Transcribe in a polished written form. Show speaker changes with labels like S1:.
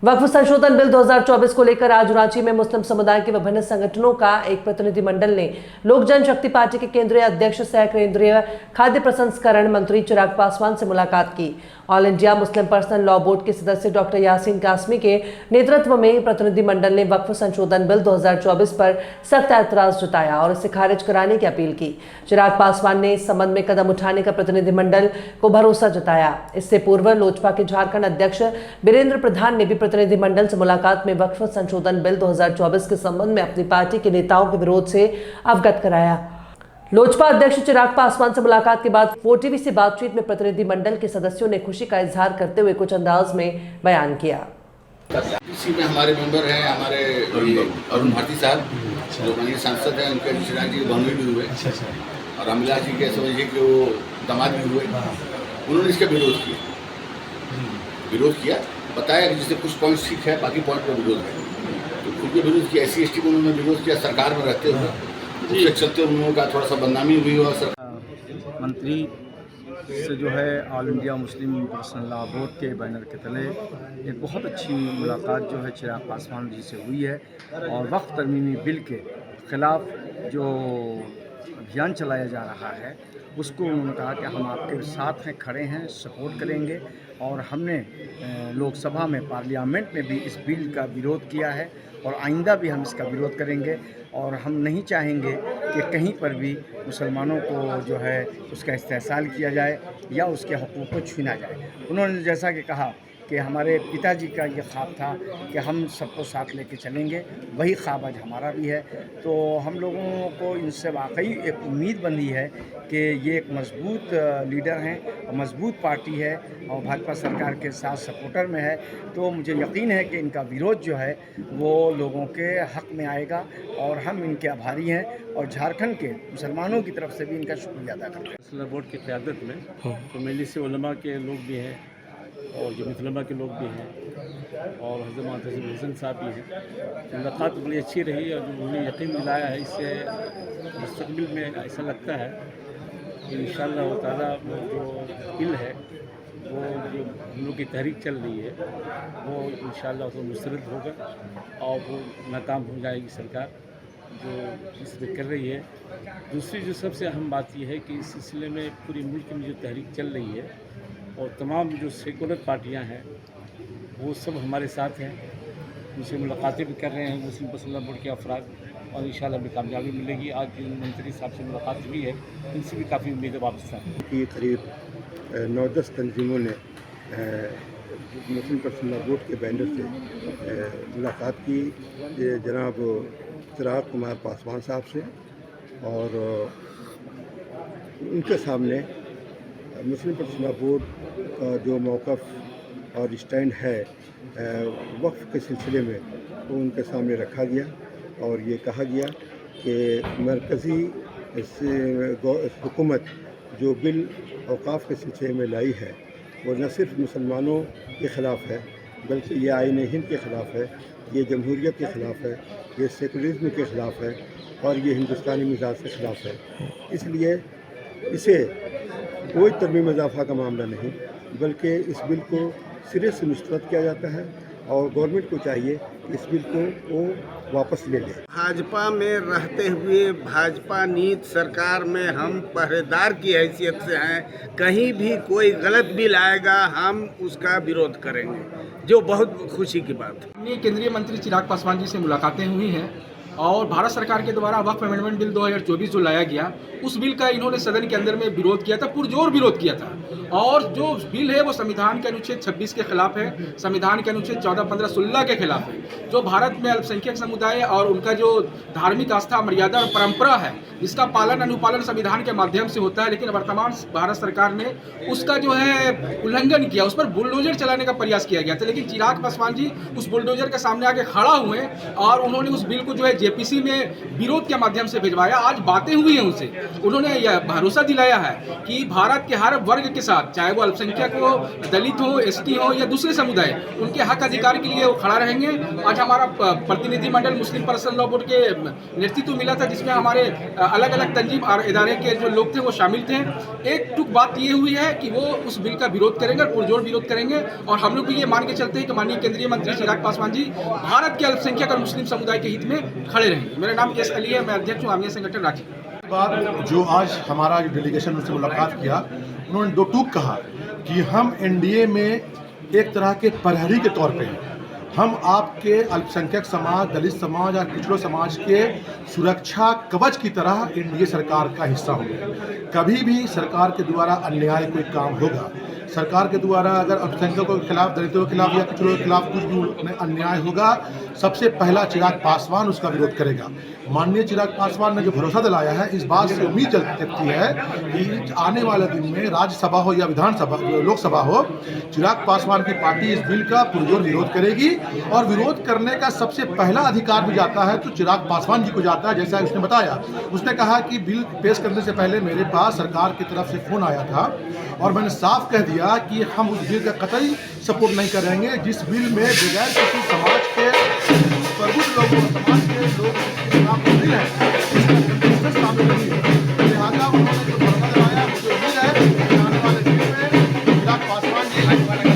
S1: वक्फ संशोधन बिल 2024 को लेकर आज रांची में मुस्लिम समुदाय के विभिन्न संगठनों का एक प्रतिनिधिमंडल ने लोक जनशक्ति पार्टी के केंद्रीय अध्यक्ष सह केंद्रीय खाद्य प्रसंस्करण मंत्री चिराग पासवान से मुलाकात की। All India Muslim personal law board के सदस्य डॉक्टर यासीन कासमी के नेतृत्व में प्रतिनिधिमंडल ने वक्फ संशोधन बिल 2024 पर सख्त ऐतराज जताया और इसे खारिज कराने की अपील की। चिराग पासवान ने इस संबंध में कदम उठाने का प्रतिनिधिमंडल को भरोसा जताया। इससे पूर्व लोजपा के झारखंड अध्यक्ष वीरेंद्र प्रधान ने भी प्रतिनिधिमंडल से मुलाकात में वक्फ संशोधन बिल 2024 के संबंध में अपनी पार्टी के नेताओं के विरोध से अवगत कराया। लोजपा अध्यक्ष चिराग पासवान से मुलाकात के बाद 4TV से बातचीत में प्रतिनिधिमंडल के सदस्यों ने खुशी का इजहार करते हुए कुछ अंदाज में बयान किया।
S2: इसी में हमारे मेंबर हैं, हमारे अरुण भारती साहब जो माननीय सांसद हैं, उनके चिराग जी भानुई भी हुए और रामविलास जी के समझिए कि वो दामाद भी हुए। उन्होंने इसका विरोध किया, बताया कि जैसे कुछ पॉइंट्स ठीक है, बाकी पॉइंट पर विरोध है। तो उनके विरोध किया, SC/ST को उन्होंने विरोध किया सरकार में रहते हुए। उसके चलते उन लोगों का थोड़ा सा बदनामी हुई और
S3: मंत्री से जो है all India Muslim personal law board के बैनर के तले एक बहुत अच्छी मुलाकात जो है चिराग पासवान जी से हुई है और वक्फ तरमीमी बिल के ख़िलाफ़ जो अभियान चलाया जा रहा है उसको उन्होंने कहा कि हम आपके साथ हैं, खड़े हैं, सपोर्ट करेंगे। और हमने लोकसभा में पार्लियामेंट में भी इस बिल का विरोध किया है और आइंदा भी हम इसका विरोध करेंगे और हम नहीं चाहेंगे कि कहीं पर भी मुसलमानों को जो है उसका इस्तेहसाल किया जाए या उसके हकूक़ को छीना जाए। उन्होंने जैसा कि कहा कि हमारे पिताजी का ये ख्वाब था कि हम सबको साथ लेके चलेंगे, वही ख्वाब आज हमारा भी है। तो हम लोगों को इनसे वाकई एक उम्मीद बंधी है कि ये एक मजबूत लीडर हैं, मजबूत पार्टी है और भाजपा सरकार के साथ सपोर्टर में है। तो मुझे यकीन है कि इनका विरोध जो है वो लोगों के हक़ में आएगा और हम इनके आभारी हैं और झारखंड के मुसलमानों की तरफ से भी इनका शुक्रिया अदा करते हैं।
S4: पर्सनल बोर्ड की क़यादत में तो मजलिस उलमा के लोग भी हैं और जमीयत उलमा के लोग भी हैं और हज़रत मोहतसिम हुसैन साहब भी हैं। मुलाकात बड़ी अच्छी रही और जो उन्होंने यकीन दिलाया है, इससे मुस्तक़बिल में ऐसा लगता है कि इंशाअल्लाह ताला वो जो बिल है वो जो हम लोग की तहरीक चल रही है वो इंशाअल्लाह उसको मुस्तरद होगा और वो नाकाम हो जाएगी सरकार जो इसमें कर रही है। दूसरी जो सबसे अहम बात यह है कि इस सिलसिले में पूरे मुल्क में जो तहरीक चल रही है और तमाम जो सेकुलर पार्टियां हैं वो सब हमारे साथ हैं, उनसे मुलाकातें भी कर रहे हैं मुस्लिम पर्सनल लॉ बोर्ड के अफराद और इंशाअल्लाह भी कामयाबी मिलेगी। आज जिन मंत्री साहब से मुलाकात हुई है इनसे भी काफ़ी उम्मीदें वापस हैं
S5: कि करीब 9-10 तंजीमों ने मुस्लिम पर्सनल लॉ बोर्ड के बैनर से मुलाकात की जनाब चिराग कुमार पासवान साहब से और उनके सामने मुस्लिम पर्सनल लॉ बोर्ड का जो मौक़िफ़ और स्टैंड है वक्फ के सिलसिले में वो उनके सामने रखा गया और ये कहा गया कि मरकज़ी हुकूमत जो बिल औक़ाफ़ के सिलसिले में लाई है वो न सिर्फ मुसलमानों के ख़िलाफ़ है बल्कि ये आईन हिंद के ख़िलाफ़ है, ये जमहूरियत के ख़िलाफ़ है, ये सेकुलरिज़्म के ख़िलाफ़ है और ये हिंदुस्तानी मिजाज के ख़िलाफ़ है। इसलिए इसे कोई तरमीम इजाफ़ा का मामला नहीं बल्कि इस बिल को सिरे से मुस्तरद किया जाता है और गवर्नमेंट को चाहिए कि इस बिल को वो वापस ले ले।
S6: भाजपा में रहते हुए भाजपा नीति सरकार में हम पहरेदार की हैसियत से हैं, कहीं भी कोई गलत बिल आएगा हम उसका विरोध करेंगे, जो बहुत खुशी की बात है।
S7: केंद्रीय मंत्री चिराग पासवान जी से मुलाकातें हुई हैं और भारत सरकार के द्वारा वक्फ अमेंडमेंट बिल 2024 जो लाया गया उस बिल का इन्होंने सदन के अंदर में विरोध किया था, पुरजोर विरोध किया था। और जो बिल है वो संविधान के अनुच्छेद 26 के खिलाफ है, संविधान के अनुच्छेद 14, 15, 16 के खिलाफ है। जो भारत में अल्पसंख्यक समुदाय और उनका जो धार्मिक आस्था, मर्यादा और परंपरा है जिसका पालन अनुपालन संविधान के माध्यम से होता है, लेकिन वर्तमान भारत सरकार ने उसका जो है उल्लंघन किया, उस पर बुलडोजर चलाने का प्रयास किया गया था। लेकिन चिराग पासवान जी उस बुलडोजर के सामने आके खड़ा हुए और उन्होंने उस बिल को जो है जेपीसी में विरोध के माध्यम से भिजवाया। आज बातें हुई हैं उनसे, उन्होंने यह भरोसा दिलाया है कि भारत के हर वर्ग के साथ, चाहे वो अल्पसंख्यक हो, दलित हो, एसटी हो या दूसरे समुदाय, उनके हक अधिकार के लिए वो खड़ा रहेंगे। आज हमारा प्रतिनिधिमंडल मुस्लिम पर्सनल लॉ बोर्ड के नेतृत्व मिला था, जिसमें हमारे अलग अलग तंजीम और इदारे के जो लोग थे वो शामिल थे। एक टुक बात ये हुई है कि वो उस बिल का विरोध करेंगे और पुरजोर विरोध करेंगे, और हम लोग भी ये मान के चलते हैं कि माननीय केंद्रीय मंत्री चिराग पासवान जी भारत के अल्पसंख्यक और मुस्लिम समुदाय के हित में खड़े रहेंगे। मेरा नाम एस अली है, मैं अध्यक्ष हूँ आमिया संगठन रांची।
S8: बार जो आज हमारा जो डेलीगेशन उनसे मुलाकात किया, उन्होंने दो टूक कहा कि हम एनडीए में एक तरह के प्रहरी के तौर पे हैं। हम आपके अल्पसंख्यक समाज, दलित समाज और पिछड़ों समाज के सुरक्षा कवच की तरह एनडीए सरकार का हिस्सा होंगे। कभी भी सरकार के द्वारा अन्याय कोई काम होगा, सरकार के द्वारा अगर अल्पसंख्यकों के खिलाफ, दलितों के खिलाफ या पिछड़ों के खिलाफ कुछ भी अन्याय होगा, सबसे पहला चिराग पासवान उसका विरोध करेगा। माननीय चिराग पासवान ने जो भरोसा दिलाया है, इस बात से उम्मीद जगती है कि आने वाले दिन में राज्यसभा हो या विधानसभा, लोकसभा हो, चिराग पासवान की पार्टी इस बिल का पुरजोर विरोध करेगी। और विरोध करने का सबसे पहला अधिकार भी जाता है तो चिराग पासवान जी को जाता है। जैसा उसने बताया, उसने कहा कि बिल पेश करने से पहले मेरे पास सरकार की तरफ से फ़ोन आया था और मैंने साफ कह दिया कि हम उस बिल का कतई सपोर्ट नहीं करेंगे जिस बिल में बगैर किसी समाज के प्रबुद्ध लोगों, समाज के लोग खिलाफ बिल है, शामिल नहीं है। लिहाजा उन्होंने जो भरोसा दिलाया, मुझे उम्मीद है कि आने वाले दिन में चिराग पासवान जी